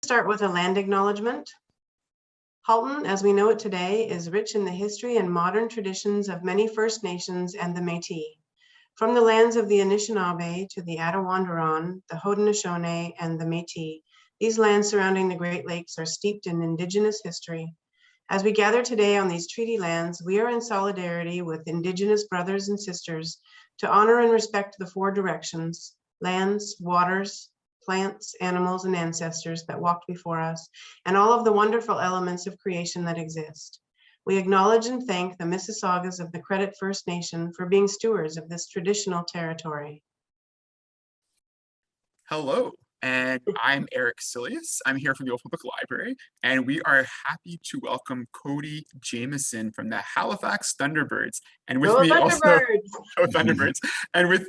Start with a land acknowledgement. Halton, as we know it today, is rich in the history and modern traditions of many First Nations and the Métis. From the lands of the Anishinaabe to the Attawandaron, the Haudenosaunee, and the Métis, these lands surrounding the Great Lakes are steeped in Indigenous history. As we gather today on these treaty lands, we are in solidarity with Indigenous brothers and sisters to honor and respect the four directions: lands, waters, plants, animals, and ancestors that walked before us, and all of the wonderful elements of creation that exist. We acknowledge and thank the Mississaugas of the Credit First Nation for being stewards of this traditional territory. Hello, and I'm Eric Silius. I'm here from the Old Public Library, and we are happy to welcome Cody Jamieson from the Halifax Thunderbirds. And with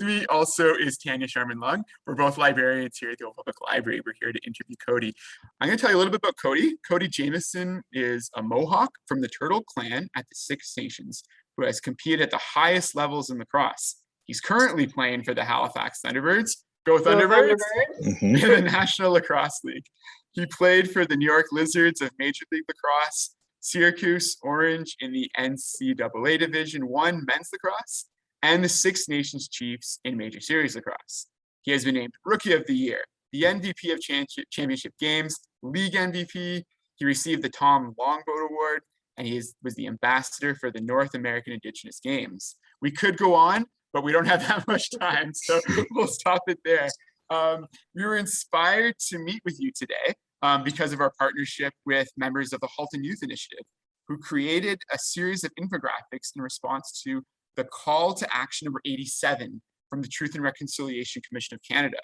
me also is Tanya Sharman-Lung. We're both librarians here at the Old Public Library. We're here to interview Cody. I'm going to tell you a little bit about Cody. Cody Jamieson is a Mohawk from the Turtle Clan at the Six Nations, who has competed at the highest levels in lacrosse. He's currently playing for the Halifax Thunderbirds. Go Thunderbirds! In the National Lacrosse League. He played for the New York Lizards of Major League Lacrosse, Syracuse Orange in the NCAA Division I men's lacrosse, and the Six Nations Chiefs in Major Series Lacrosse. He has been named Rookie of the Year, the MVP of championship games, League MVP. He received the Tom Longboat Award, and he was the ambassador for the North American Indigenous Games. We could go on, but we don't have that much time, so we'll stop it there. We were inspired to meet with you today because of our partnership with members of the Halton Youth Initiative, who created a series of infographics in response to the call to action number 87 from the Truth and Reconciliation Commission of Canada.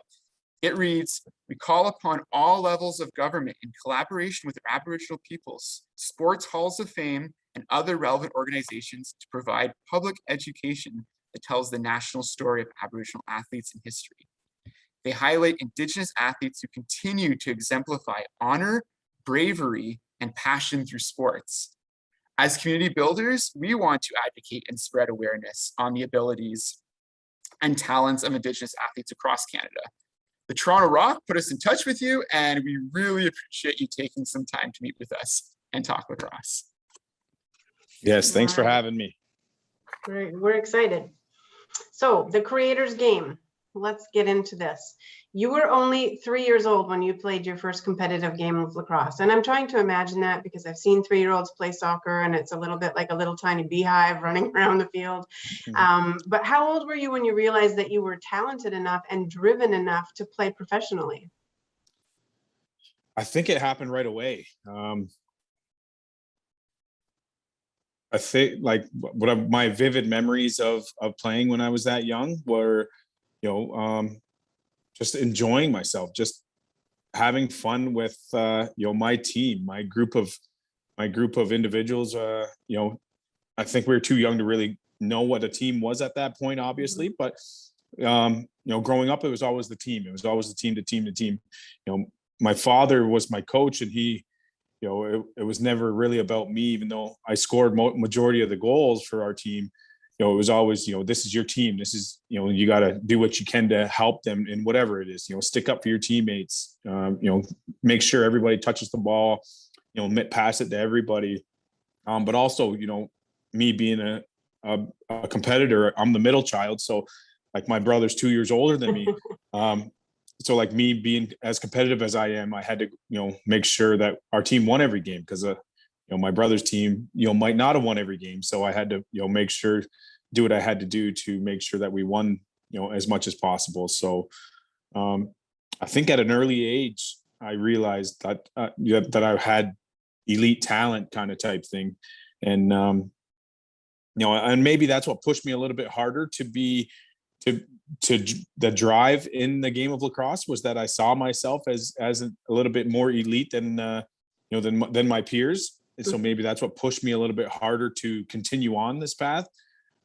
It reads, "We call upon all levels of government in collaboration with Aboriginal peoples, sports halls of fame, and other relevant organizations to provide public education that tells the national story of Aboriginal athletes in history. They highlight Indigenous athletes who continue to exemplify honor, bravery, and passion through sports. As community builders, we want to advocate and spread awareness on the abilities and talents of Indigenous athletes across Canada. The Toronto Rock put us in touch with you, and we really appreciate you taking some time to meet with us and talk lacrosse." Yes, thanks for having me. We're excited. So the creator's game, let's get into this. You were only 3 years old when you played your first competitive game of lacrosse. And I'm trying to imagine that because I've seen 3-year-olds play soccer and it's a little bit like a little tiny beehive running around the field. But how old were you when you realized that you were talented enough and driven enough to play professionally? I think it happened right away. I think like my vivid memories of playing when I was that young were, just enjoying myself, just having fun with, my team, my group of individuals. I think we were too young to really know what a team was at that point, obviously, but growing up, it was always the team. It was always the team to team to team. My father was my coach, and he, it was never really about me, even though I scored majority of the goals for our team. It was always, this is your team. This is, you got to do what you can to help them in whatever it is, stick up for your teammates, make sure everybody touches the ball, pass it to everybody. But also, me being a competitor, I'm the middle child. So like my brother's 2 years older than me. So like me being as competitive as I am, I had to, make sure that our team won every game because, my brother's team, might not have won every game. So I had to, make sure, do what I had to do to make sure that we won, as much as possible. So I think at an early age, I realized that, that I had elite talent kind of type thing. And, and maybe that's what pushed me a little bit harder to the drive in the game of lacrosse, was that I saw myself as a little bit more elite than than my peers. And so maybe that's what pushed me a little bit harder to continue on this path.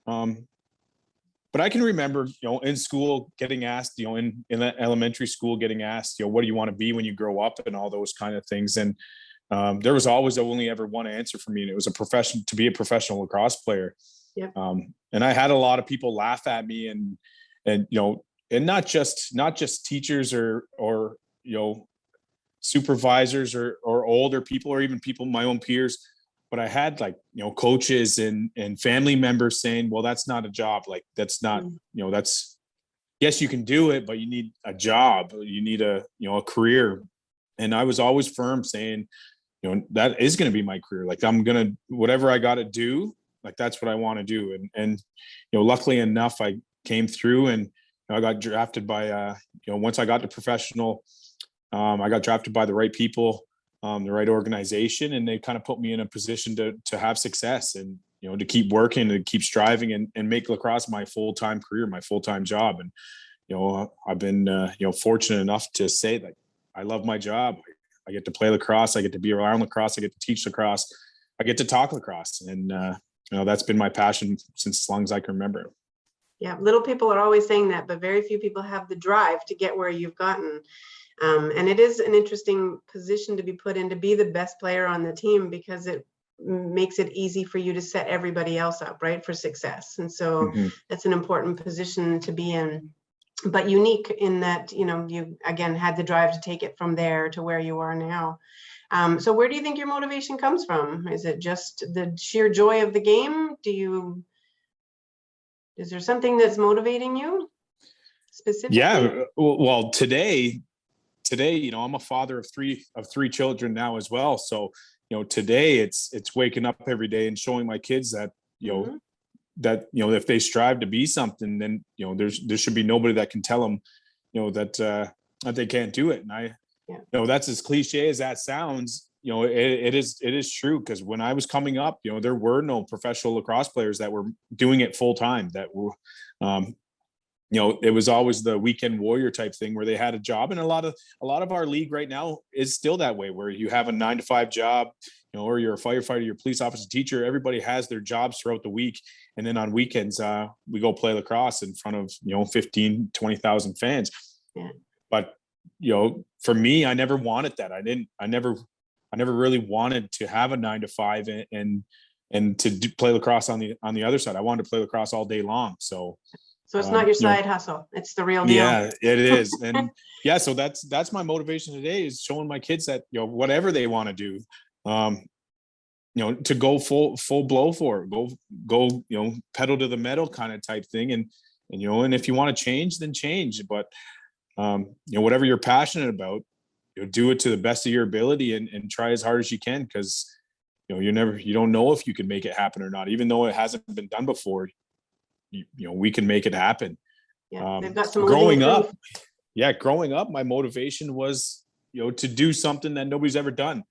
But I can remember, in school getting asked, in elementary school getting asked, what do you want to be when you grow up, and all those kind of things. And there was always only ever one answer for me, and it was to be a professional lacrosse player. Yep. And I had a lot of people laugh at me, and not just teachers or supervisors or older people, or even people, my own peers. But I had like, coaches and family members saying, well, that's not a job. Like, that's not, that's, yes, you can do it, but you need a job. You need a career. And I was always firm saying, that is going to be my career. Like, I'm going to, whatever I got to do, like, that's what I want to do. And luckily enough, I came through, and I got drafted by, once I got to professional, I got drafted by the right people, the right organization, and they kind of put me in a position to have success and, to keep working and keep striving and make lacrosse my full-time career, my full-time job. And, I've been, fortunate enough to say that I love my job. I get to play lacrosse. I get to be around lacrosse. I get to teach lacrosse. I get to talk lacrosse. And, that's been my passion since as long as I can remember. Yeah, little people are always saying that, but very few people have the drive to get where you've gotten. And it is an interesting position to be put in, to be the best player on the team, because it makes it easy for you to set everybody else up, right, for success. And so that's an important position to be in, but unique in that, you again had the drive to take it from there to where you are now. So where do you think your motivation comes from? Is it just the sheer joy of the game? Is there something that's motivating you specifically? Yeah, well, today, I'm a father of three children now as well. So, today it's waking up every day and showing my kids that, that, if they strive to be something, then, there should be nobody that can tell them, that they can't do it. And that's as cliche as that sounds, it is true. Because when I was coming up, there were no professional lacrosse players that were doing it full time, that were, it was always the weekend warrior type thing where they had a job. And a lot of our league right now is still that way, where you have a 9-to-5 job, or you're a firefighter, you're a police officer, teacher. Everybody has their jobs throughout the week. And then on weekends, we go play lacrosse in front of, 15, 20,000 fans. Yeah. But, for me, I never wanted that. I never really wanted to have a 9-to-5 and to play lacrosse on the other side. I wanted to play lacrosse all day long. So it's not your side hustle. It's the real deal. Yeah, it is. And yeah, so that's my motivation today, is showing my kids that, whatever they want to do, to go full blow for it, go, pedal to the metal kind of type thing. And if you want to change, then change. But, whatever you're passionate about, do it to the best of your ability and try as hard as you can. Because, you don't know if you can make it happen or not. Even though it hasn't been done before, we can make it happen. Yeah, they've got some growing up, my motivation was, to do something that nobody's ever done.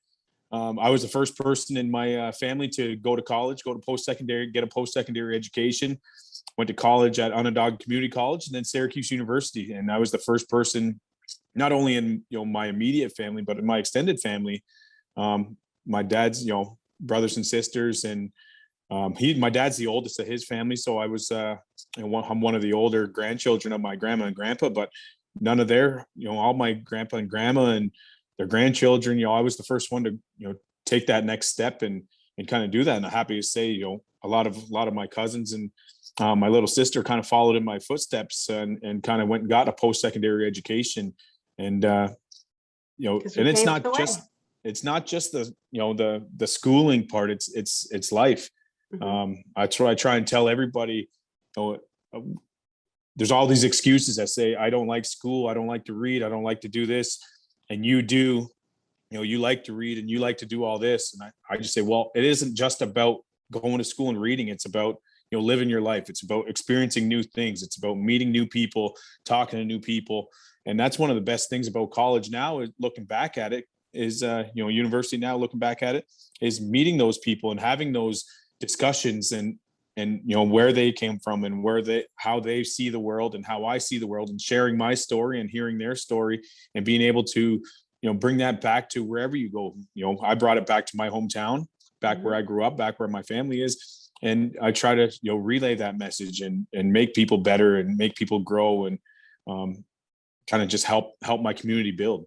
I was the first person in my family to go to college, go to post-secondary, get a post-secondary education. Went to college at Onondaga Community College and then Syracuse University. And I was the first person, not only in, my immediate family, but in my extended family. My dad's, brothers and sisters, and my dad's the oldest of his family. So I was, I'm one of the older grandchildren of my grandma and grandpa, but none of their, all my grandpa and grandma and their grandchildren, I was the first one to, take that next step and kind of do that. And I'm happy to say, a lot of my cousins and my little sister kind of followed in my footsteps and kind of went and got a post-secondary education. And, and it's not just the schooling part. It's life. That's what I try and tell everybody. There's all these excuses that say, I don't like school, I don't like to read, I don't like to do this. And you do, you like to read and you like to do all this. And I just say, well, it isn't just about going to school and reading. It's about, living your life. It's about experiencing new things. It's about meeting new people, talking to new people. And that's one of the best things about college now, is looking back at it, is, university now, looking back at it, is meeting those people and having those discussions and where they came from and how they see the world and how I see the world, and sharing my story and hearing their story and being able to, bring that back to wherever you go. I brought it back to my hometown, back where I grew up, back where my family is. And I try to, relay that message and make people better and make people grow and kind of just help my community build.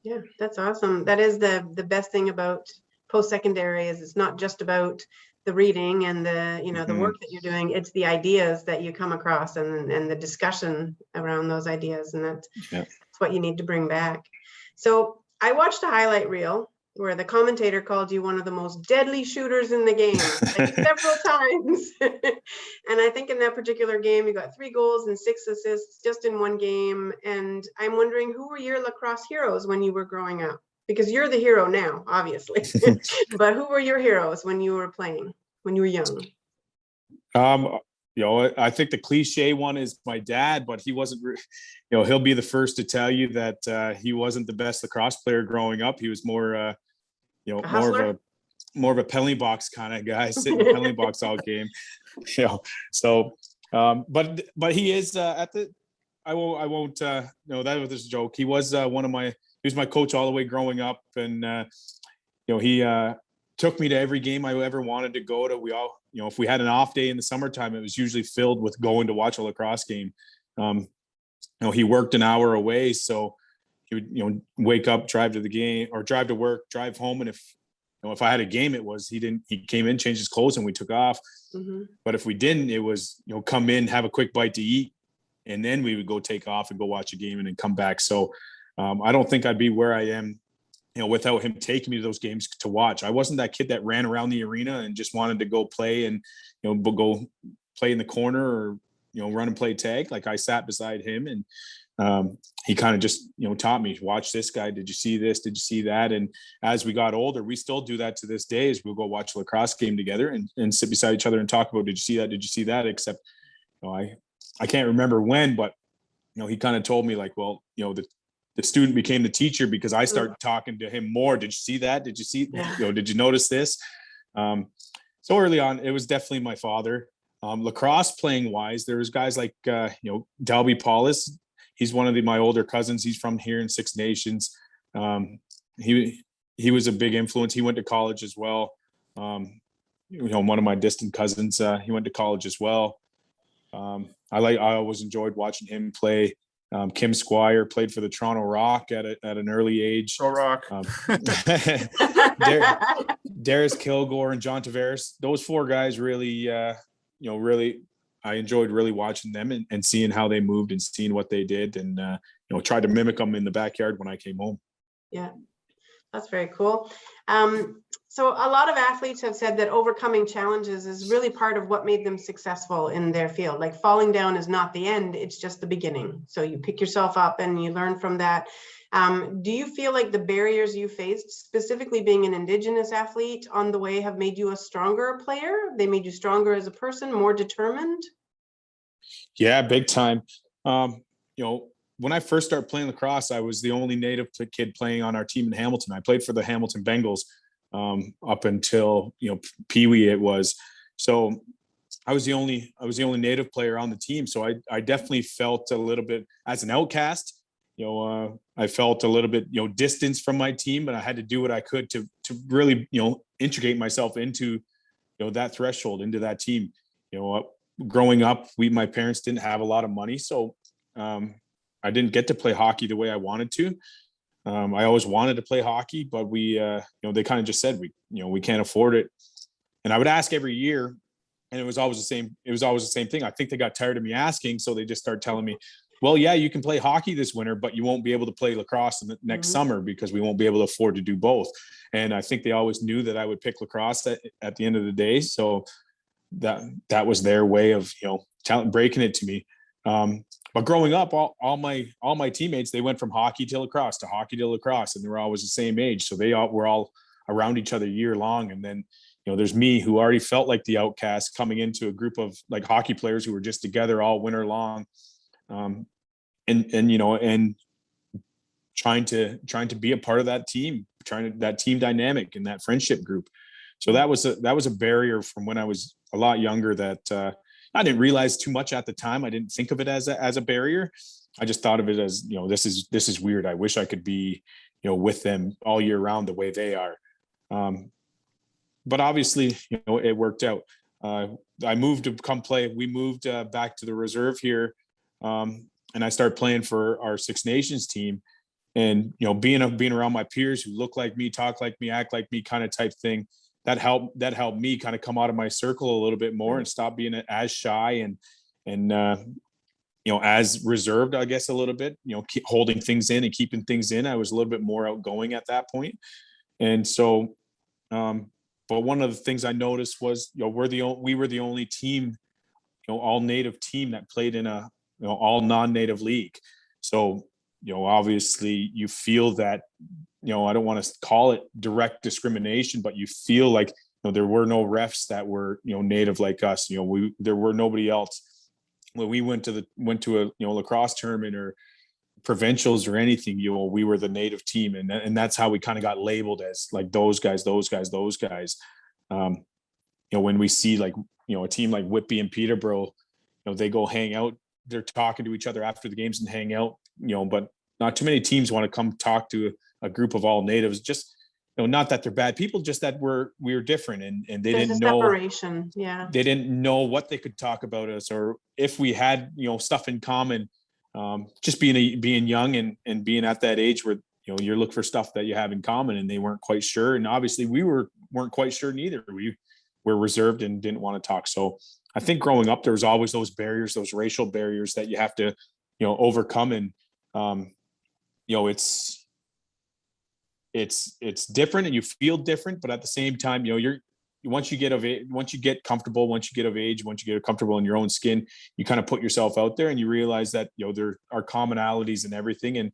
Yeah, that's awesome. That is the best thing about post-secondary, is it's not just about the reading and the, the work that you're doing. It's the ideas that you come across and the discussion around those ideas. And that's what you need to bring back. So I watched a highlight reel where the commentator called you one of the most deadly shooters in the game, like several times. And I think in that particular game, you got 3 goals and 6 assists just in one game. And I'm wondering, who were your lacrosse heroes when you were growing up? Because you're the hero now, obviously. But who were your heroes when you were playing, when you were young? I think the cliche one is my dad, but he wasn't, he'll be the first to tell you that he wasn't the best lacrosse player growing up. He was more, more of a penalty box kind of guy, sitting in the penalty box all game. So, but he is at the. I won't. That was just a joke. He was he was my coach all the way growing up, and he took me to every game I ever wanted to go to. We all, if we had an off day in the summertime, it was usually filled with going to watch a lacrosse game. He worked an hour away, so he would, wake up, drive to the game, or drive to work, drive home, and if I had a game, he came in, changed his clothes, and we took off. Mm-hmm. But if we didn't, it was come in, have a quick bite to eat, and then we would go take off and go watch a game and then come back. So I don't think I'd be where I am, without him taking me to those games to watch. I wasn't that kid that ran around the arena and just wanted to go play and, go play in the corner or, run and play tag. Like, I sat beside him, and he kind of just, taught me, watch this guy. Did you see this? Did you see that? And as we got older, we still do that to this day, is we'll go watch a lacrosse game together and sit beside each other and talk about, did you see that? Did you see that? Except, I can't remember when, but, he kind of told me, like, well, the student became the teacher because I started talking to him more. Did you see that? Did you see, did you notice this? So early on, it was definitely my father. Lacrosse playing wise, there was guys like, Dalby Paulus. He's one of my older cousins. He's from here in Six Nations. He was a big influence. He went to college as well. One of my distant cousins, he went to college as well. I always enjoyed watching him play. Kim Squire played for the Toronto Rock at an early age. Rock. Darius Kilgore and John Tavares. Those 4 guys really, I enjoyed really watching them and seeing how they moved and seeing what they did, and tried to mimic them in the backyard when I came home. Yeah, that's very cool. So a lot of athletes have said that overcoming challenges is really part of what made them successful in their field. Like, falling down is not the end, it's just the beginning. So you pick yourself up and you learn from that. Do you feel like the barriers you faced, specifically being an Indigenous athlete on the way, have made you a stronger player? They made you stronger as a person, more determined? Yeah, big time. When I first started playing lacrosse, I was the only Native kid playing on our team in Hamilton. I played for the Hamilton Bengals up until Pee Wee it was. So I was the only Native player on the team. So I definitely felt a little bit as an outcast. I felt a little bit distance from my team, but I had to do what I could to really integrate myself into that threshold, into that team. Growing up, my parents didn't have a lot of money, so I didn't get to play hockey the way I wanted to. I always wanted to play hockey, but we, they kind of just said we can't afford it. And I would ask every year, and it was always the same. It was always the same thing. I think they got tired of me asking, so they just started telling me, "Well, yeah, you can play hockey this winter, but you won't be able to play lacrosse in the next summer because we won't be able to afford to do both." And I think they always knew that I would pick lacrosse at the end of the day. So that was their way of breaking it to me. But growing up, all my teammates, they went from hockey to lacrosse to hockey to lacrosse, and they were always the same age. So they were all around each other year long. And then, there's me, who already felt like the outcast, coming into a group of like hockey players who were just together all winter long, and trying to be a part of that team, that team dynamic and that friendship group. So that was a barrier from when I was a lot younger that I didn't realize too much at the time. I didn't think of it as a barrier. I just thought of it as, this is weird. I wish I could be, with them all year round the way they are. But obviously, it worked out. I moved to come play. We moved back to the reserve here, and I started playing for our Six Nations team. And being around my peers who look like me, talk like me, act like me, kind of type thing, that helped me kind of come out of my circle a little bit more and stop being as shy and as reserved, I guess, a little bit, keep holding things in and keeping things in. I was a little bit more outgoing at that point. And so, but one of the things I noticed was, we were the only team, all native team that played in a, all non-native league. So, obviously you feel that, I don't want to call it direct discrimination, but you feel like, there were no refs that were, native like us. There were nobody else. When we went to a lacrosse tournament or provincials or anything, we were the native team, and that's how we kind of got labeled as like those guys. When we see like a team like Whitby and Peterborough, they go hang out. They're talking to each other after the games and hang out. But not too many teams want to come talk to a group of all natives. Just not that they're bad people, just that we were different, and they There's didn't a know. separation. Yeah. They didn't know what they could talk about us, or if we had stuff in common. Just being young and being at that age where you're looking for stuff that you have in common, and they weren't quite sure, and obviously we weren't quite sure neither. We were reserved and didn't want to talk. So I think growing up, there was always those barriers, those racial barriers that you have to overcome, and it's different, and you feel different, but at the same time, once you get comfortable, once you get comfortable in your own skin, you kind of put yourself out there, and you realize that there are commonalities and everything, and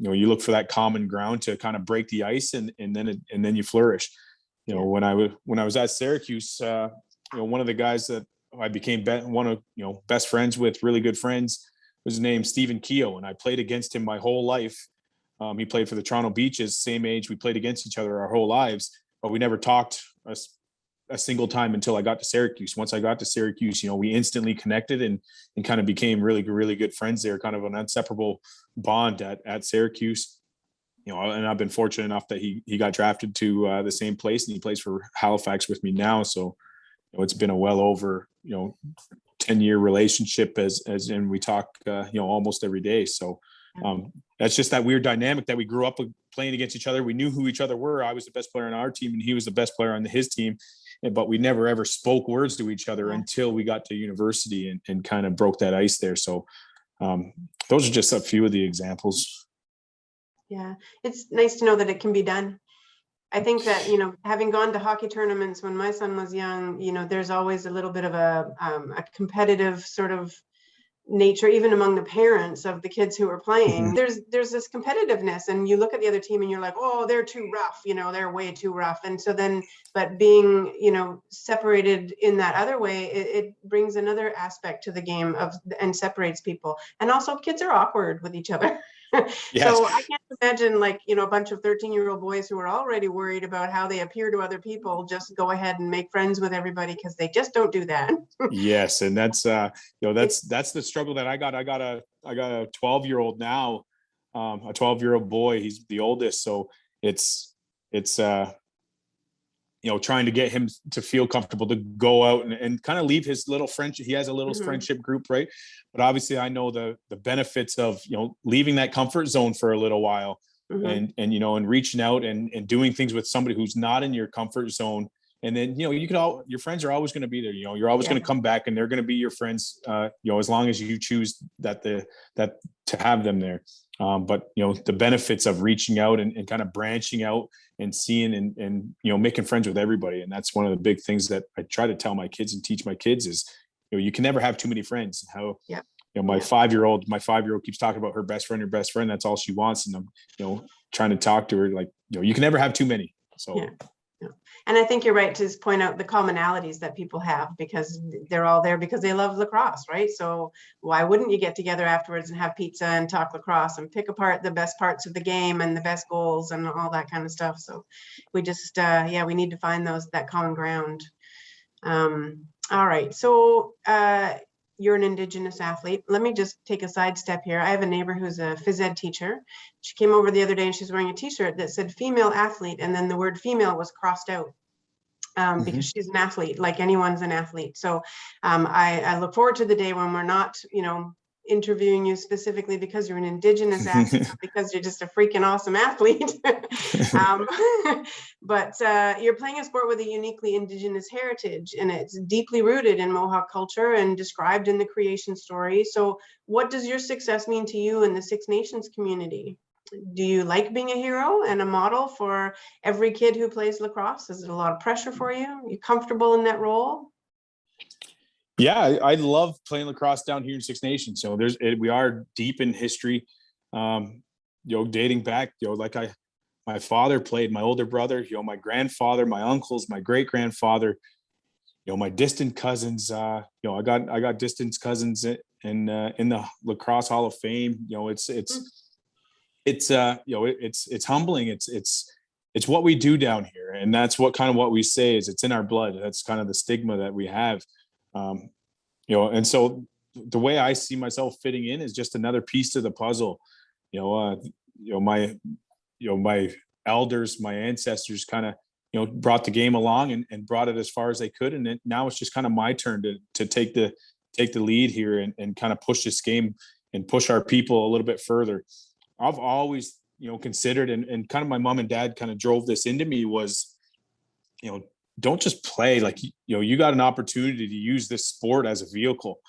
you look for that common ground to kind of break the ice, and then you flourish. When I was at Syracuse, one of the guys that I became best friends with, really good friends, was named Stephen Keogh, and I played against him my whole life. He played for the Toronto Beaches, same age. We played against each other our whole lives, but we never talked a single time until I got to Syracuse. Once I got to Syracuse, we instantly connected and kind of became really, really good friends there, kind of an inseparable bond at Syracuse. And I've been fortunate enough that he got drafted to the same place, and he plays for Halifax with me now. So, it's been a well over, 10-year relationship and we talk, almost every day. So, that's just that weird dynamic that we grew up playing against each other. We knew who each other were. I was the best player on our team, and he was the best player on his team. But we never ever spoke words to each other until we got to university and kind of broke that ice there. So those are just a few of the examples. Yeah, it's nice to know that it can be done. I think that, having gone to hockey tournaments when my son was young, there's always a little bit of a competitive sort of nature, even among the parents of the kids who are playing. There's this competitiveness, and you look at the other team and you're like, oh, they're too rough, they're way too rough. And so then, but being, separated in that other way, it brings another aspect to the game and separates people. And also kids are awkward with each other. Yes. So I can't imagine a bunch of 13-year-old boys who are already worried about how they appear to other people just go ahead and make friends with everybody, because they just don't do that. Yes, and that's that's the struggle that I got. I got a 12-year-old now, a 12-year-old boy. He's the oldest, so it's trying to get him to feel comfortable to go out and kind of leave his little friendship. He has a little friendship group, right? But obviously I know the benefits of, leaving that comfort zone for a little while and reaching out and doing things with somebody who's not in your comfort zone. And then, your friends are always going to be there. You're always going to come back, and they're going to be your friends, as long as you choose that to have them there. But the benefits of reaching out and kind of branching out and seeing and making friends with everybody. And that's one of the big things that I try to tell my kids and teach my kids is, you can never have too many friends. How, my 5-year-old keeps talking about her best friend. That's all she wants. And I'm, trying to talk to her, like, you can never have too many. So. Yeah. And I think you're right to point out the commonalities that people have, because they're all there because they love lacrosse, right? So why wouldn't you get together afterwards and have pizza and talk lacrosse and pick apart the best parts of the game and the best goals and all that kind of stuff? So we just, we need to find that common ground. All right. So you're an Indigenous athlete. Let me just take a sidestep here. I have a neighbor who's a phys ed teacher. She came over the other day and she's wearing a t-shirt that said female athlete, and then the word female was crossed out because she's an athlete, like anyone's an athlete. So I look forward to the day when we're not, interviewing you specifically because you're an Indigenous athlete, because you're just a freaking awesome athlete. um, but you're playing a sport with a uniquely Indigenous heritage, and it's deeply rooted in Mohawk culture and described in the creation story. So what does your success mean to you in the Six Nations community? Do you like being a hero and a model for every kid who plays lacrosse? Is it a lot of pressure for you? Are you comfortable in that role? Yeah, I love playing lacrosse down here in Six Nations. So we are deep in history, dating back, my father played, my older brother, my grandfather, my uncles, my great grandfather, my distant cousins. I got distant cousins in the Lacrosse Hall of Fame. It's humbling. It's what we do down here, and that's what we say is it's in our blood. That's kind of the stigma that we have. And so the way I see myself fitting in is just another piece to the puzzle. My elders, my ancestors kind of, brought the game along and brought it as far as they could. And now it's just kind of my turn to take the lead here and kind of push this game and push our people a little bit further. I've always, considered and kind of my mom and dad kind of drove this into me was, don't just play. Like, you got an opportunity to use this sport as a vehicle.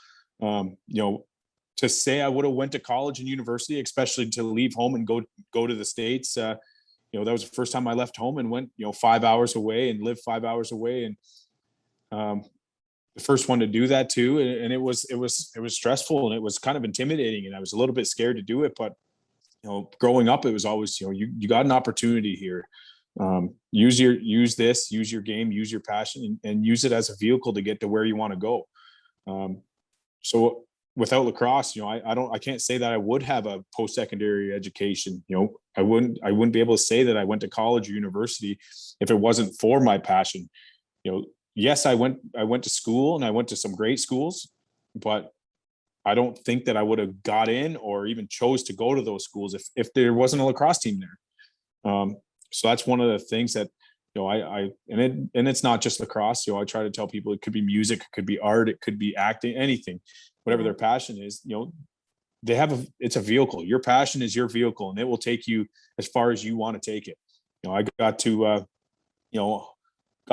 To say I would have went to college and university, especially to leave home and go to the States. That was the first time I left home and went, 5 hours away and lived 5 hours away. And the first one to do that too. And it was stressful and it was kind of intimidating. And I was a little bit scared to do it, but, growing up, it was always, you got an opportunity here. Use your game, use your passion, and use it as a vehicle to get to where you want to go. So without lacrosse, I can't say that I would have a post-secondary education. I wouldn't be able to say that I went to college or university if it wasn't for my passion. Yes, I went to school and I went to some great schools, but I don't think that I would have got in or even chose to go to those schools if there wasn't a lacrosse team there. So that's one of the things that, and it's not just lacrosse. I try to tell people it could be music, it could be art, it could be acting, anything, whatever their passion is, it's a vehicle. Your passion is your vehicle and it will take you as far as you want to take it. I got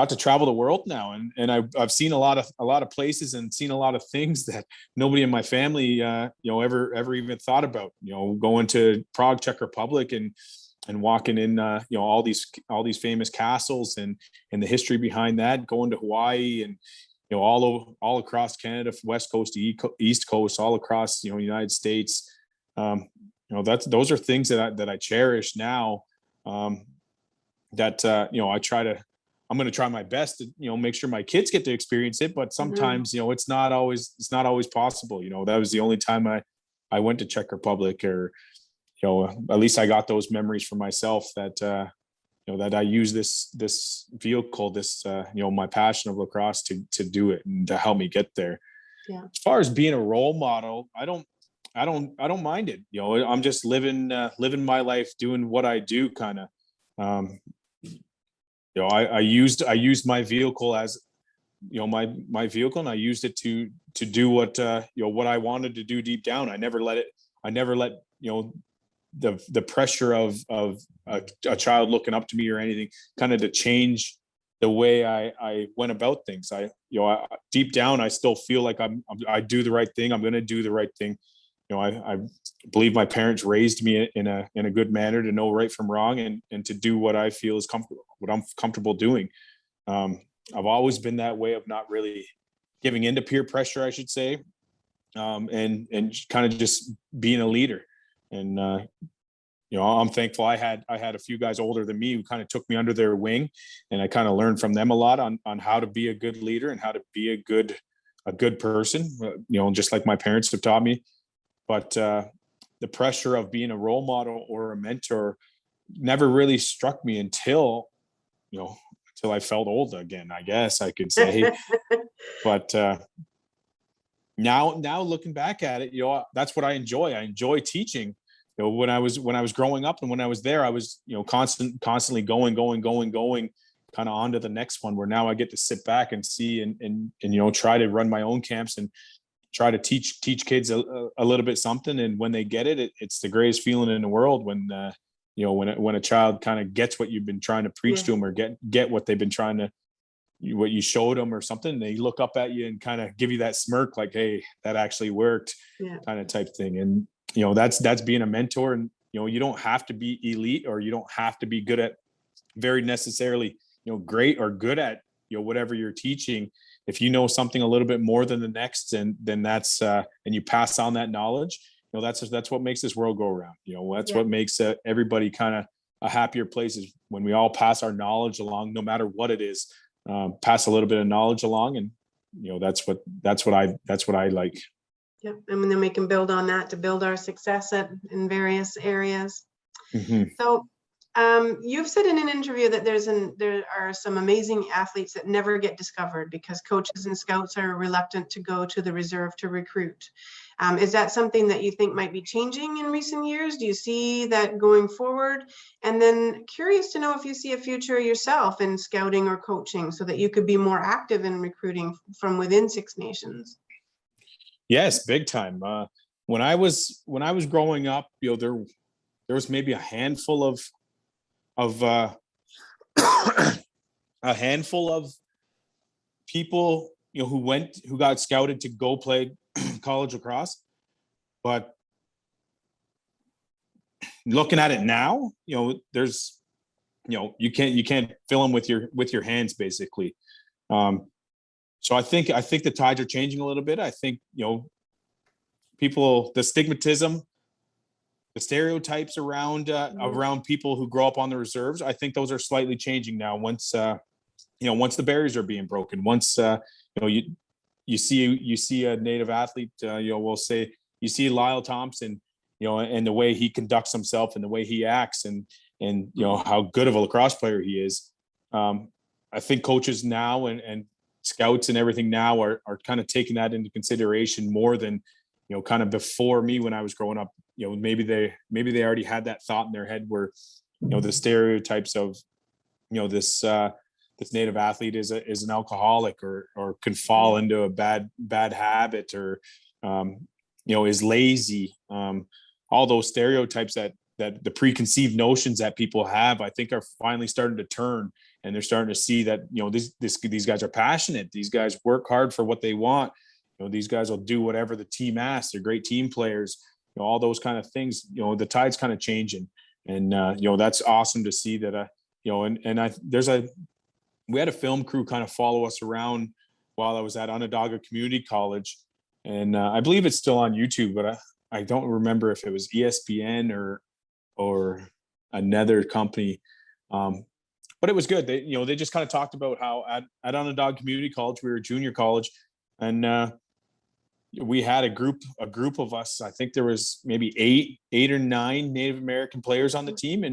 to travel the world now and I've seen a lot of places and seen a lot of things that nobody in my family, ever even thought about, going to Prague, Czech Republic and walking in, all these famous castles and the history behind that, going to Hawaii and, all across Canada, from West Coast to East Coast, all across, United States. Those are things that I cherish now. I'm going to try my best to, make sure my kids get to experience it, but sometimes, it's not always possible. That was the only time I went to Czech Republic, or, at least I got those memories for myself that, that I use this vehicle, my passion of lacrosse to do it and to help me get there. Yeah. As far as being a role model, I don't mind it. I'm just living my life, doing what I do kind of, I used my vehicle as, my vehicle, and I used it to do what I wanted to do deep down. I never let the pressure of a child looking up to me or anything kind of to change the way I went about things. Deep down, I still feel like I do the right thing. I'm going to do the right thing. I believe my parents raised me in a good manner to know right from wrong and to do what I feel is comfortable, what I'm comfortable doing. I've always been that way of not really giving into peer pressure, I should say, and kind of just being a leader. And I'm thankful I had a few guys older than me who kind of took me under their wing, and I kind of learned from them a lot on how to be a good leader and how to be a good person. Just like my parents have taught me. But the pressure of being a role model or a mentor never really struck me until I felt old again, I guess I could say. But now looking back at it, that's what I enjoy. I enjoy teaching. When I was growing up and when I was there, I was, constantly going, kind of on to the next one, where now I get to sit back and see and try to run my own camps and try to teach kids a little bit something. And when they get it, it's the greatest feeling in the world when, when a child kind of gets what you've been trying to preach to them, or get what they've been trying to, what you showed them or something. They look up at you and kind of give you that smirk, like, hey, that actually worked, kind of type thing. And, that's being a mentor. And, you don't have to be elite, or you don't have to be good at very necessarily, great or good at, whatever you're teaching. If you know something a little bit more than the next, and then that's, and you pass on that knowledge, that's what makes this world go around. That's what makes everybody kind of a happier place, is when we all pass our knowledge along, no matter what it is, pass a little bit of knowledge along. And, that's what I like. Yeah. And then we can build on that to build our success in various areas. So you've said in an interview that there are some amazing athletes that never get discovered because coaches and scouts are reluctant to go to the reserve to recruit. Is that something that you think might be changing in recent years? Do you see that going forward? And then curious to know if you see a future yourself in scouting or coaching, so that you could be more active in recruiting from within Six Nations. Yes, big time. When I was growing up, there was maybe a handful of a handful of people, who got scouted to go play college lacrosse. But looking at it now, there's, you can't fill them with your hands, basically. So I think the tides are changing a little bit. I think, people, the stigmatism, the stereotypes around people who grow up on the reserves, I think those are slightly changing now. Once the barriers are being broken, once you see a Native athlete, we'll say you see Lyle Thompson, and the way he conducts himself and the way he acts, and how good of a lacrosse player he is. I think coaches now and scouts and everything now are kind of taking that into consideration more than, kind of before me when I was growing up. Maybe they already had that thought in their head where, the stereotypes of, this Native athlete is an alcoholic, or can fall into a bad habit, or, is lazy. All those stereotypes that the preconceived notions that people have, I think, are finally starting to turn, and they're starting to see that, these guys are passionate. These guys work hard for what they want. These guys will do whatever the team asks. They're great team players. All those kind of things. The tide's kind of changing, and that's awesome to see that. We had a film crew kind of follow us around while I was at Onondaga Community College, and I believe it's still on YouTube, but I don't remember if it was ESPN or another company. But it was good. They just kind of talked about how at Onondaga Community College, we were a junior college, and we had a group of us. I think there was maybe eight or nine Native American players on the team,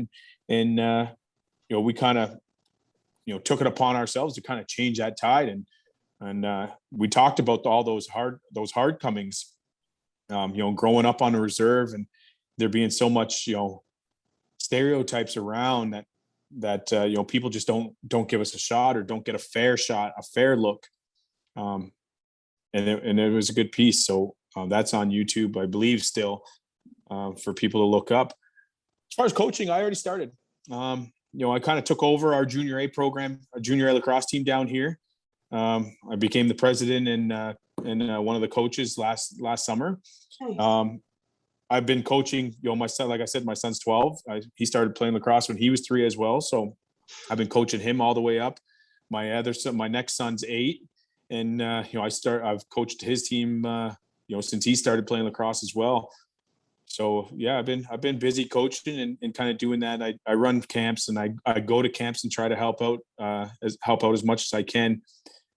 and we kind of took it upon ourselves to kind of change that tide, and we talked about all those hard comings, growing up on a reserve, and there being so much stereotypes around that people just don't give us a shot, or don't get a fair look. And it was a good piece. So that's on YouTube, I believe, still, for people to look up. As far as coaching, I already started. I kind of took over our junior A program, our junior A lacrosse team down here. I became the president and one of the coaches last summer. Nice. I've been coaching, my son, like I said, my son's 12. He started playing lacrosse when he was 3 as well. So I've been coaching him all the way up. My next son's 8. And, I've coached his team, since he started playing lacrosse as well. So, yeah, I've been busy coaching and kind of doing that. I run camps, and I go to camps and try to help out as much as I can.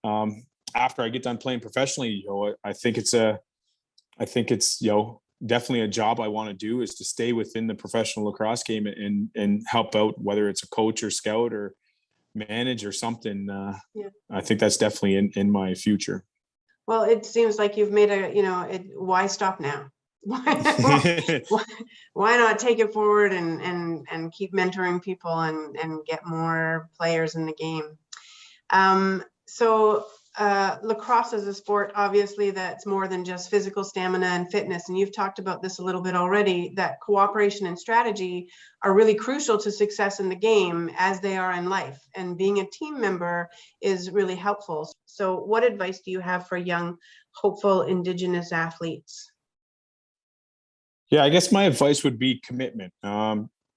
After I get done playing professionally, I think it's definitely a job I want to do, is to stay within the professional lacrosse game and help out, whether it's a coach or scout or manage or something. I think that's definitely in my future. Well, it seems like you've made why stop now? Why not take it forward and keep mentoring people and get more players in the game? So lacrosse is a sport, obviously, that's more than just physical stamina and fitness. And you've talked about this a little bit already, that cooperation and strategy are really crucial to success in the game as they are in life. And being a team member is really helpful. So what advice do you have for young, hopeful Indigenous athletes? Yeah, I guess my advice would be commitment.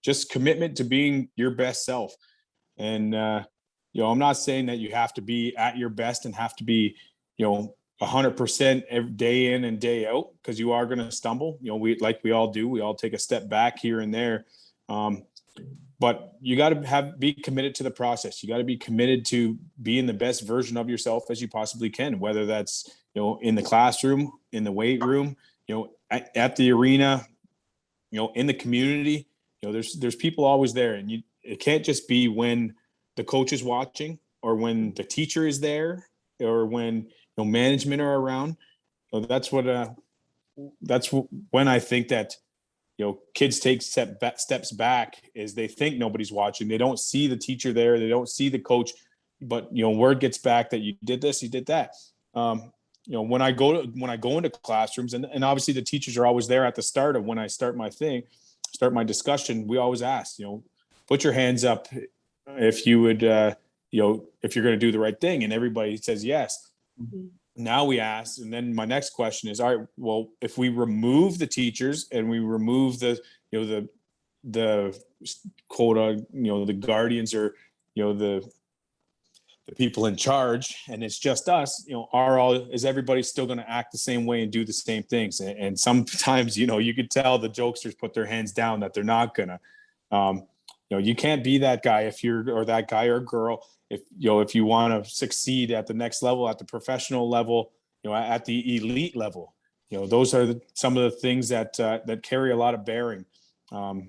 Just commitment to being your best self. And, I'm not saying that you have to be at your best and have to be, 100% every day in and day out, because you are going to stumble. We all do. We all take a step back here and there. But you got to be committed to the process. You got to be committed to being the best version of yourself as you possibly can, whether that's, in the classroom, in the weight room, at the arena, in the community. There's people always there, and it can't just be when the coach is watching or when the teacher is there or when management are around. So that's when I think that kids take steps back, is they think nobody's watching. They don't see the teacher there, they don't see the coach, but word gets back that you did this, you did that. When I go into classrooms, and obviously the teachers are always there at the start of when I start my discussion, we always ask, put your hands up if you would, if you're going to do the right thing, and everybody says yes. Mm-hmm. Now we ask, and then my next question is, all right, well, if we remove the teachers and we remove the quota, the guardians, or the people in charge, and it's just us, is everybody still going to act the same way and do the same things? And sometimes, you could tell the jokesters put their hands down that they're not gonna. You can't be that guy or that guy or girl if you want to succeed at the next level, at the professional level, at the elite level. Those are some of the things that carry a lot of bearing. How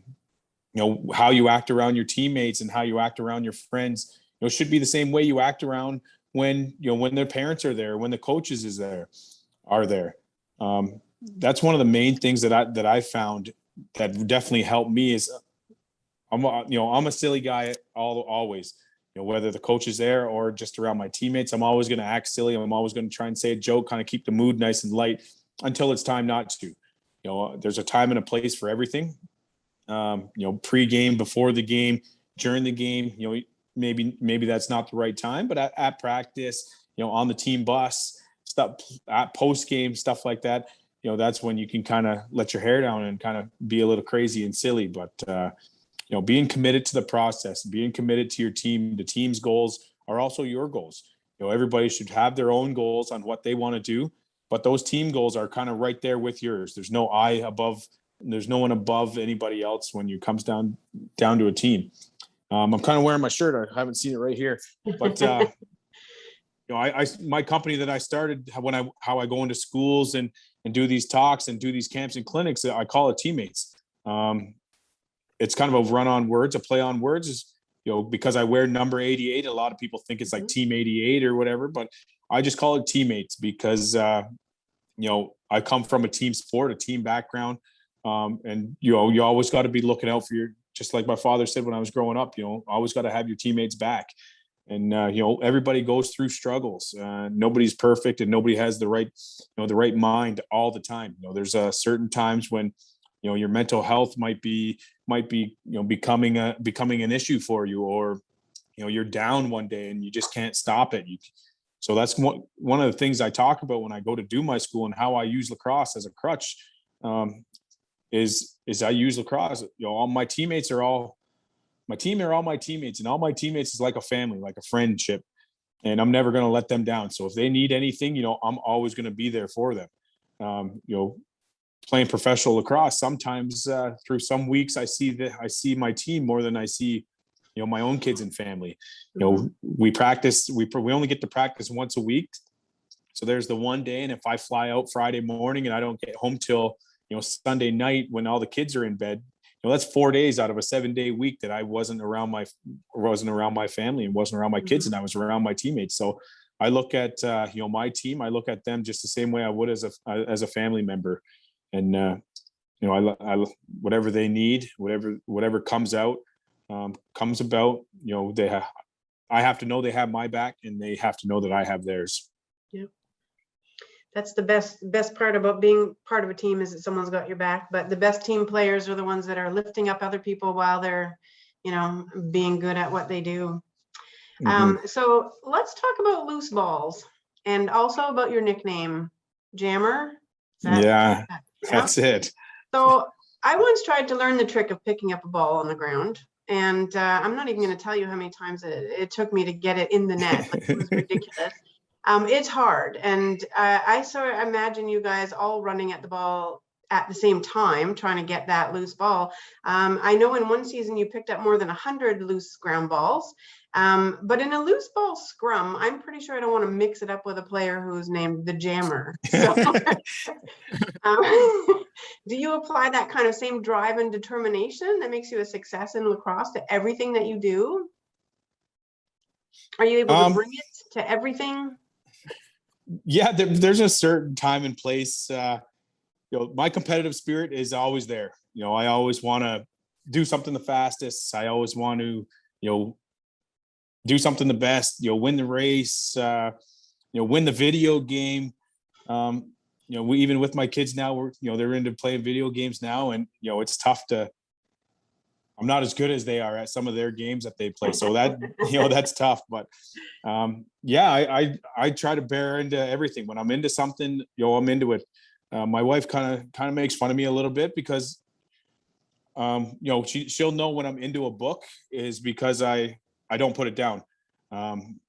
you act around your teammates and how you act around your friends, should be the same way you act around when their parents are there, when the coaches are there. That's one of the main things that I found that definitely helped me. Is I'm a silly guy always, whether the coach is there or just around my teammates. I'm always going to act silly. I'm always going to try and say a joke, kind of keep the mood nice and light until it's time not to. There's a time and a place for everything. Pre-game, before the game, during the game, maybe that's not the right time, but at practice, on the team bus, stuff, at post-game, stuff like that, that's when you can kind of let your hair down and kind of be a little crazy and silly. But being committed to the process, being committed to your team, the team's goals are also your goals. Everybody should have their own goals on what they want to do, but those team goals are kind of right there with yours. There's no one above anybody else when it comes down to a team. I'm kind of wearing my shirt. I haven't seen it right here, but my company that I started, how I go into schools and do these talks and do these camps and clinics, I call it Teammates. It's kind of a run on words, a play on words, is, because I wear number 88. A lot of people think it's like Team 88 or whatever, but I just call it Teammates because, I come from a team sport, a team background. And, you always got to be looking out for just like my father said when I was growing up, always got to have your teammates back. And, everybody goes through struggles. Nobody's perfect, and nobody has the right mind all the time. There's certain times when, your mental health might be becoming an issue for you, or you're down one day and you just can't stop it. So that's one of the things I talk about when I go to do my school, and how I use lacrosse as a crutch. Is I use lacrosse. All my teammates are all my teammates, and all my teammates is like a family, like a friendship, and I'm never going to let them down. So if they need anything, I'm always going to be there for them. Playing professional lacrosse, sometimes through some weeks I see my team more than I see my own kids and family. We practice, we only get to practice once a week, so there's the one day, and if I fly out Friday morning and I don't get home till Sunday night when all the kids are in bed, that's 4 days out of a 7-day week that I wasn't around my family and wasn't around my kids, and I was around my teammates. So I look at my team, I look at them just the same way I would as a family member. And I whatever they need, whatever comes about, I have to know they have my back, and they have to know that I have theirs. That's the best part about being part of a team, is that someone's got your back. But the best team players are the ones that are lifting up other people while they're, being good at what they do. So let's talk about loose balls, and also about your nickname, Jammer. Yeah, that's it. So I once tried to learn the trick of picking up a ball on the ground, and I'm not even going to tell you how many times it took me to get it in the net. Like, it was ridiculous. It's hard, and I sort of imagine you guys all running at the ball at the same time, trying to get that loose ball. I know in one season you picked up more than 100 loose ground balls, but in a loose ball scrum, I'm pretty sure I don't want to mix it up with a player who's named the Jammer. So, do you apply that kind of same drive and determination that makes you a success in lacrosse to everything that you do? Are you able to bring it to everything? Yeah, there's a certain time and place. My competitive spirit is always there. I always want to do something the fastest. I always want to, do something the best. Win the race. Win the video game. We, even with my kids now, they're into playing video games now, and it's tough to. I'm not as good as they are at some of their games that they play, so that that's tough. But I try to bear into everything. When I'm into something, I'm into it. My wife kind of makes fun of me a little bit because, she'll know when I'm into a book is because I don't put it down. I'm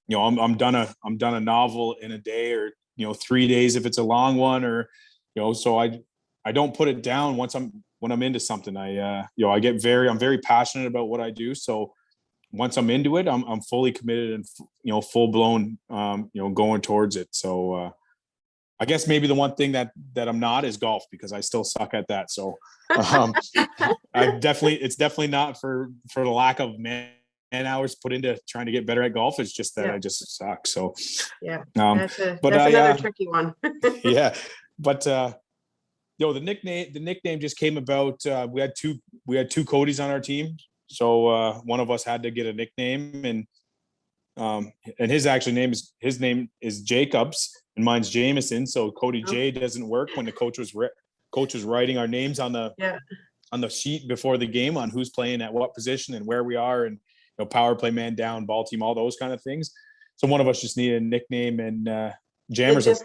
done a novel in a day, or 3 days if it's a long one, or so I don't put it down when I'm into something. I'm very passionate about what I do. So once I'm into it, I'm fully committed and full blown going towards it. So I guess maybe the one thing that I'm not is golf, because I still suck at that. So it's definitely not for the lack of man hours put into trying to get better at golf. It's just that I just suck. So that's another tricky one. Yeah, but the nickname just came about. We had two Codys on our team, so one of us had to get a nickname, and his name is Jacobs, and mine's Jamieson. So Cody J doesn't work when the coach was writing our names on the sheet before the game on who's playing at what position and where we are, and power play, man down, ball team, all those kind of things. So one of us just needed a nickname, and Jammer's a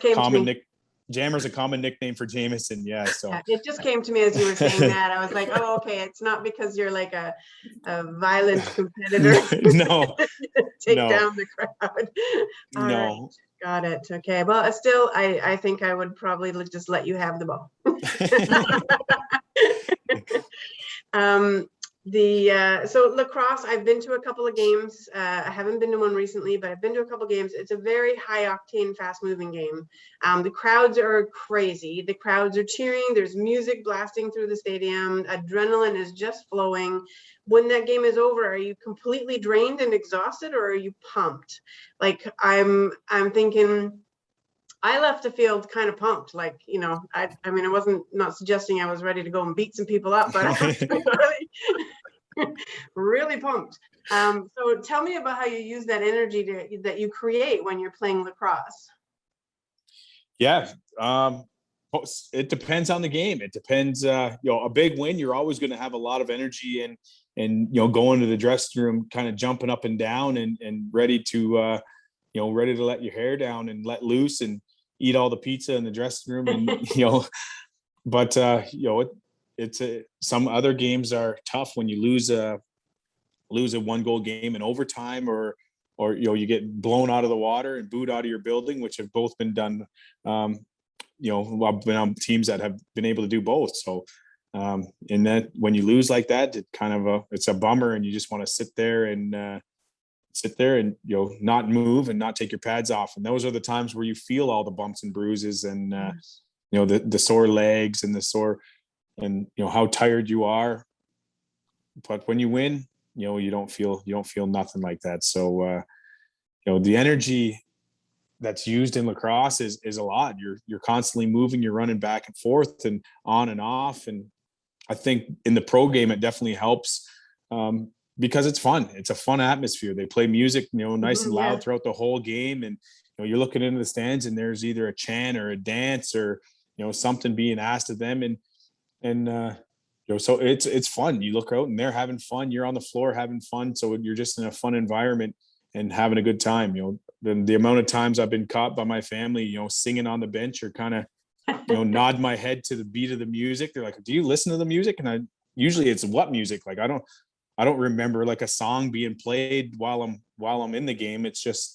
common nickname for Jamieson. Yeah. So it just came to me as you were saying that. I was like, oh, okay. It's not because you're like a violent competitor. No. Take down the crowd. All right. Got it. Okay. Well, still, I think I would probably just let you have the ball. So lacrosse, I've been to a couple of games. I haven't been to one recently, but I've been to a couple of games. It's a very high octane, fast moving game. The crowds are crazy. The crowds are cheering. There's music blasting through the stadium. Adrenaline is just flowing. When that game is over, are you completely drained and exhausted, or are you pumped? Like, I'm thinking, I left the field kind of pumped. Like, I mean, I wasn't not suggesting I was ready to go and beat some people up, but I was really pumped. So tell me about how you use that energy that you create when you're playing lacrosse. Yeah. It depends on the game. It depends, a big win, you're always going to have a lot of energy and going to the dressing room, kind of jumping up and down and ready to, ready to let your hair down and let loose and eat all the pizza in the dressing room. And, but, some other games are tough when you lose a 1-goal game in overtime, or you get blown out of the water and booed out of your building, which have both been done. I've been on teams that have been able to do both. So, and that when you lose like that, it's a bummer, and you just want to sit there and not move and not take your pads off. And those are the times where you feel all the bumps and bruises and the sore legs and the sore, and how tired you are. But when you win, you don't feel nothing like that. So the energy that's used in lacrosse is a lot. You're constantly moving, you're running back and forth and on and off. And I think in the pro game, it definitely helps because it's fun. It's a fun atmosphere. They play music, nice and loud throughout the whole game. And, you're looking into the stands and there's either a chant or a dance or, something being asked of them. And so it's fun. You look out and they're having fun. You're on the floor having fun. So you're just in a fun environment and having a good time. The amount of times I've been caught by my family, singing on the bench or kind of, nod my head to the beat of the music. They're like, do you listen to the music? And usually it's what music? Like, I don't remember like a song being played while I'm in the game. It's just,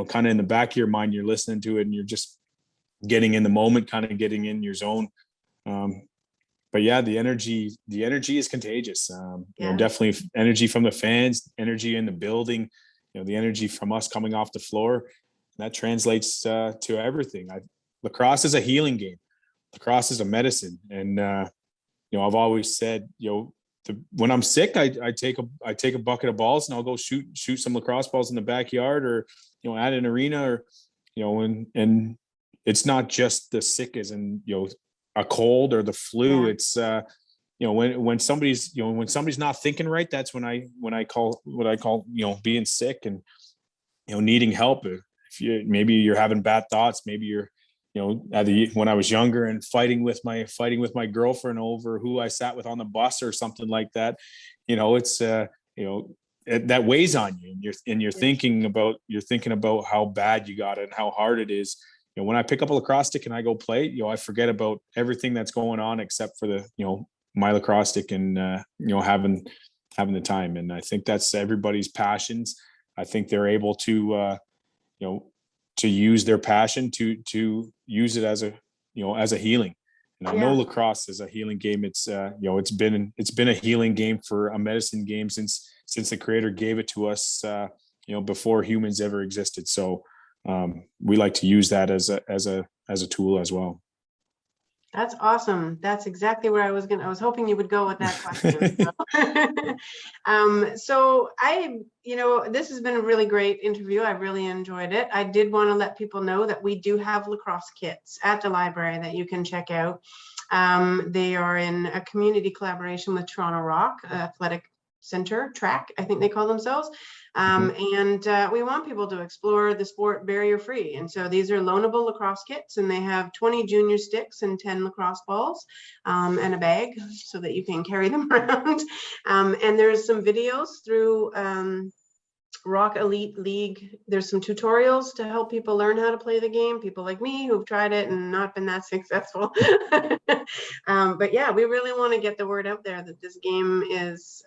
kind of in the back of your mind, you're listening to it and you're just getting in the moment, kind of getting in your zone. But yeah, the energy is contagious. Definitely energy from the fans, energy in the building, the energy from us coming off the floor. That translates to everything. Lacrosse is a healing game. Lacrosse is a medicine. And, I've always said, when I'm sick, I take a bucket of balls and I'll go shoot some lacrosse balls in the backyard or, at an arena or, and it's not just the sick as in, a cold or the flu. Yeah. It's, when somebody's not thinking right, that's when I call what I call, being sick and, needing help. If maybe you're having bad thoughts, maybe you're, when I was younger and fighting with my girlfriend over who I sat with on the bus or something like that, it's, that weighs on you and you're thinking about how bad you got it and how hard it is. When I pick up a lacrosse stick and I go play, I forget about everything that's going on except for the, my lacrosse stick and, having the time. And I think that's everybody's passions. I think they're able to, to use their passion to use it as a healing. And I know lacrosse is a healing game. It's, it's been a healing game for a medicine game since the creator gave it to us, before humans ever existed. So we like to use that as a tool as well. That's awesome. That's exactly where I was hoping you would go with that question. So this has been a really great interview. I really enjoyed it. I did want to let people know that we do have lacrosse kits at the library that you can check out. They are in a community collaboration with Toronto Rock Athletic Center Track, I think they call themselves. And we want people to explore the sport barrier free. And so these are loanable lacrosse kits, and they have 20 junior sticks and 10 lacrosse balls and a bag so that you can carry them around. And there's some videos through Rock Elite League. There's some tutorials to help people learn how to play the game. People like me who've tried it and not been that successful. But yeah, we really want to get the word out there that this game is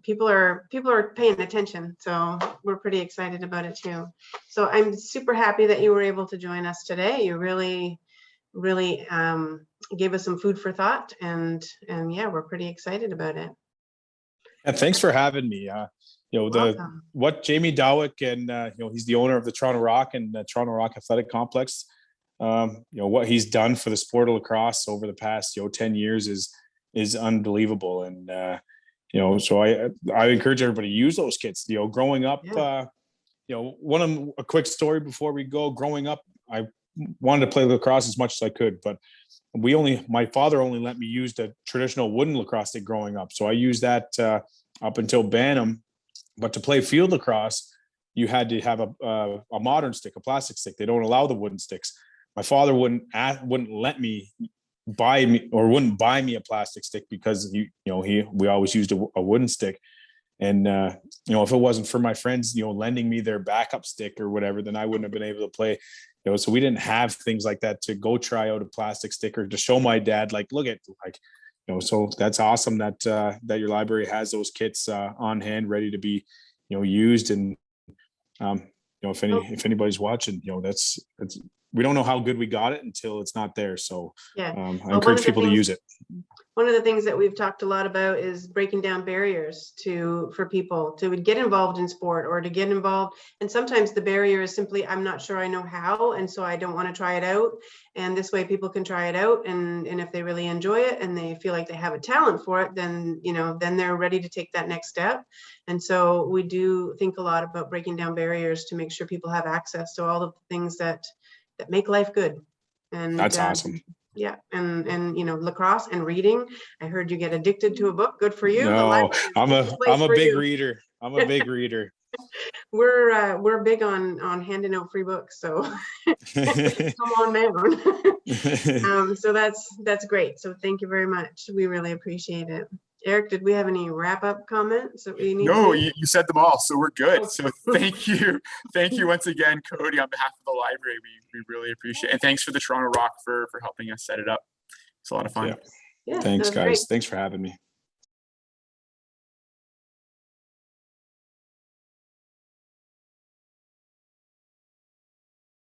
people are paying attention. So we're pretty excited about it too. So I'm super happy that you were able to join us today. You really gave us some food for thought, and yeah, we're pretty excited about it. And thanks for having me. What Jamie Dowick and he's the owner of the Toronto Rock and the Toronto Rock Athletic Complex. What he's done for the sport of lacrosse over the past 10 years is unbelievable. And so I encourage everybody to use those kits. Growing up, a quick story before we go. Growing up, I wanted to play lacrosse as much as I could, but my father only let me use the traditional wooden lacrosse stick growing up. So I used that up until Bantam. But to play field lacrosse, you had to have a modern stick, a plastic stick. They don't allow the wooden sticks. My father wouldn't let me wouldn't buy me a plastic stick because we always used a wooden stick. And if it wasn't for my friends lending me their backup stick or whatever, then I wouldn't have been able to play. So we didn't have things like that to go try out a plastic stick or to show my dad, look at so that's awesome that your library has those kits on hand, ready to be used. And if anybody's watching, that's we don't know how good we got it until it's not there. So I encourage people to use it. One of the things that we've talked a lot about is breaking down barriers for people to get involved in sport or to get involved. And sometimes the barrier is simply, I'm not sure I know how, and so I don't want to try it out. And this way people can try it out. And if they really enjoy it and they feel like they have a talent for it, then they're ready to take that next step. And so we do think a lot about breaking down barriers to make sure people have access to all of the things that make life good. And that's awesome. Yeah, and lacrosse and reading. I heard you get addicted to a book. Good for you. No, I'm a big reader. I'm a big reader. We're big on handing out free books, so come on down. So that's great. So thank you very much. We really appreciate it. Eric, did we have any wrap-up comments that we need No, to make? you said them all, so we're good. Oh. So thank you. Thank you once again, Cody, on behalf of the library. We really appreciate it. And thanks for the Toronto Rock for helping us set it up. It's a lot of fun. Yeah. Yeah, Thanks, that's guys. great. Thanks for having me.